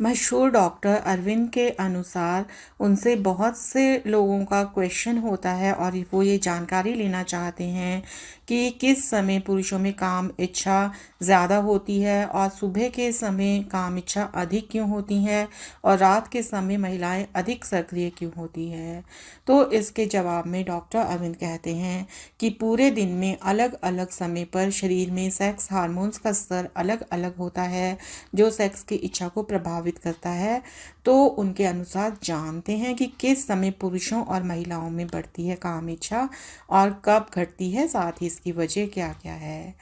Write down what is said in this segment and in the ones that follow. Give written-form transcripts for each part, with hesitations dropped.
मशहूर डॉक्टर अरविंद के अनुसार उनसे बहुत से लोगों का क्वेश्चन होता है और वो ये जानकारी लेना चाहते हैं कि किस समय पुरुषों में काम इच्छा ज़्यादा होती है और सुबह के समय काम इच्छा अधिक क्यों होती है और रात के समय महिलाएं अधिक सक्रिय क्यों होती है। तो इसके जवाब में डॉक्टर अरविंद कहते हैं कि पूरे दिन में अलग अलग समय पर शरीर में सेक्स हार्मोन्स का स्तर अलग अलग होता है जो सेक्स की इच्छा को प्रभावित करता है। तो उनके अनुसार जानते हैं कि किस समय पुरुषों और महिलाओं में बढ़ती है काम इच्छा और कब घटती है, साथ ही इसकी वजह क्या क्या है।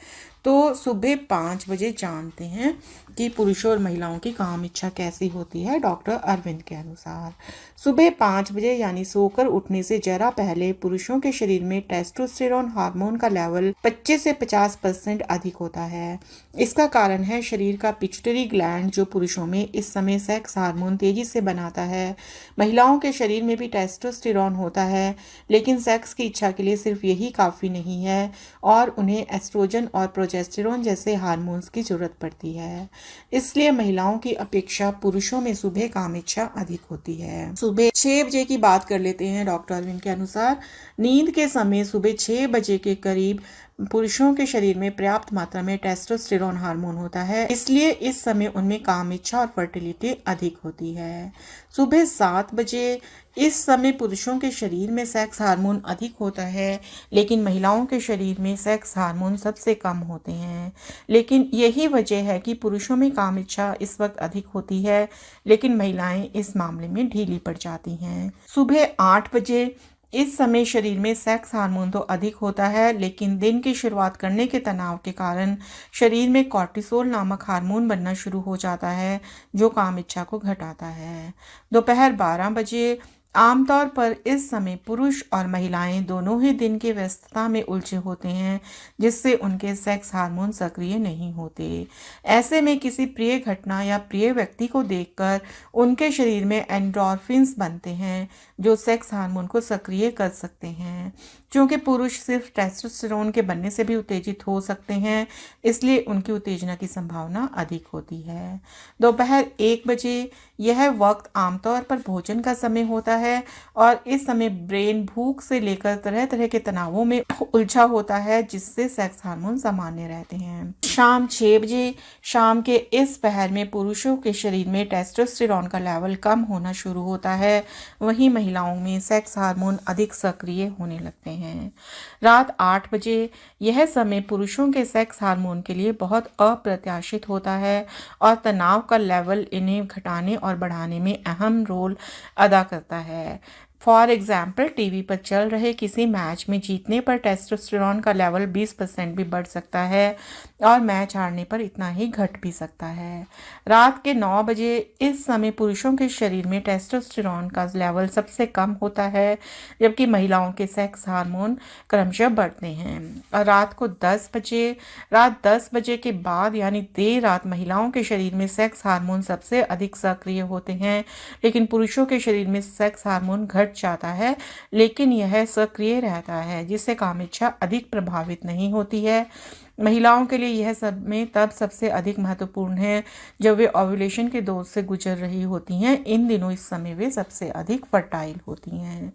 तो सुबह 5 बजे जानते हैं कि पुरुषों और महिलाओं की काम इच्छा कैसी होती है। डॉक्टर अरविंद के अनुसार सुबह 5 बजे यानी सोकर उठने से जरा पहले पुरुषों के शरीर में टेस्टोस्टेरोन हार्मोन का लेवल 25 से 50% अधिक होता है। इसका कारण है शरीर का पिट्यूटरी ग्लैंड जो पुरुषों में इस समय सेक्स हार्मोन तेजी से बनाता है। महिलाओं के शरीर में भी टेस्टोस्टेरोन होता है, लेकिन सेक्स की इच्छा के लिए सिर्फ यही काफ़ी नहीं है और उन्हें एस्ट्रोजन और प्रोजेस्टेरोन जैसे हार्मोन्स की जरूरत पड़ती है। इसलिए महिलाओं की अपेक्षा पुरुषों में सुबह काम इच्छा अधिक होती है। सुबह 6 बजे की बात कर लेते हैं। डॉक्टर अरविंद के अनुसार नींद के समय सुबह 6 बजे के करीब पुरुषों के शरीर में पर्याप्त मात्रा में टेस्टोस्टेरोन हार्मोन होता है, इसलिए इस समय उनमें काम इच्छा और फर्टिलिटी अधिक होती है। सुबह 7 बजे इस समय पुरुषों के शरीर में सेक्स हार्मोन अधिक होता है, लेकिन महिलाओं के शरीर में सेक्स हार्मोन सबसे कम होते हैं। लेकिन यही वजह है कि पुरुषों में काम इच्छा इस वक्त अधिक होती है, लेकिन महिलाएं इस मामले में ढीली पड़ जाती हैं। सुबह 8 बजे इस समय शरीर में सेक्स हार्मोन तो अधिक होता है, लेकिन दिन की शुरुआत करने के तनाव के कारण शरीर में कॉर्टिसोल नामक हार्मोन बनना शुरू हो जाता है जो काम इच्छा को घटाता है। दोपहर 12 बजे आमतौर पर इस समय पुरुष और महिलाएं दोनों ही दिन की व्यस्तता में उलझे होते हैं, जिससे उनके सेक्स हार्मोन सक्रिय नहीं होते। ऐसे में किसी प्रिय घटना या प्रिय व्यक्ति को देखकर उनके शरीर में एंडोर्फिन्स बनते हैं जो सेक्स हार्मोन को सक्रिय कर सकते हैं। क्योंकि पुरुष सिर्फ टेस्टोस्टेरोन के बनने से भी उत्तेजित हो सकते हैं, इसलिए उनकी उत्तेजना की संभावना अधिक होती है। दोपहर 1 बजे यह वक्त आमतौर पर भोजन का समय होता है और इस समय ब्रेन भूख से लेकर तरह तरह के तनावों में उलझा होता है, जिससे सेक्स हार्मोन सामान्य रहते हैं। शाम 6 बजे शाम के इस पहर में पुरुषों के शरीर में टेस्टोस्टेरोन का लेवल कम होना शुरू होता है, वहीं महिलाओं में सेक्स हार्मोन अधिक सक्रिय होने लगते हैं। रात 8 बजे यह समय पुरुषों के सेक्स हार्मोन के लिए बहुत अप्रत्याशित होता है और तनाव का लेवल इन्हें घटाने और बढ़ाने में अहम रोल अदा करता है। फॉर एग्जाम्पल टीवी पर चल रहे किसी मैच में जीतने पर टेस्टोस्टेरोन का लेवल 20% भी बढ़ सकता है और मैच हारने पर इतना ही घट भी सकता है। रात के 9 बजे इस समय पुरुषों के शरीर में टेस्टोस्टेरोन का लेवल सबसे कम होता है, जबकि महिलाओं के सेक्स हार्मोन क्रमशः बढ़ते हैं। और रात 10 बजे के बाद यानी देर रात महिलाओं के शरीर में सेक्स हार्मोन सबसे अधिक सक्रिय होते हैं, लेकिन पुरुषों के शरीर में सेक्स हार्मोन घट जाता है, लेकिन यह सक्रिय रहता है, जिससे काम इच्छा अधिक प्रभावित नहीं होती है। महिलाओं के लिए यह समय तब सबसे अधिक महत्वपूर्ण है जब वे ओव्यूलेशन के दौर से गुजर रही होती हैं। इन दिनों इस समय वे सबसे अधिक फर्टाइल होती हैं।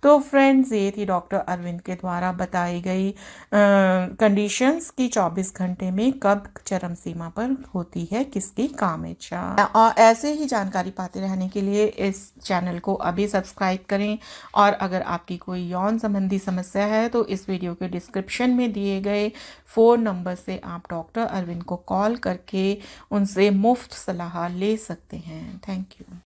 तो फ्रेंड्स, ये थी डॉक्टर अरविंद के द्वारा बताई गई कंडीशंस की 24 घंटे में कब चरम सीमा पर होती है किसकी काम इच्छा। और ऐसे ही जानकारी पाते रहने के लिए इस चैनल को अभी सब्सक्राइब करें, और अगर आपकी कोई यौन संबंधी समस्या है तो इस वीडियो के डिस्क्रिप्शन में दिए गए फ़ोन नंबर से आप डॉक्टर अरविंद को कॉल करके उनसे मुफ्त सलाह ले सकते हैं। Thank you.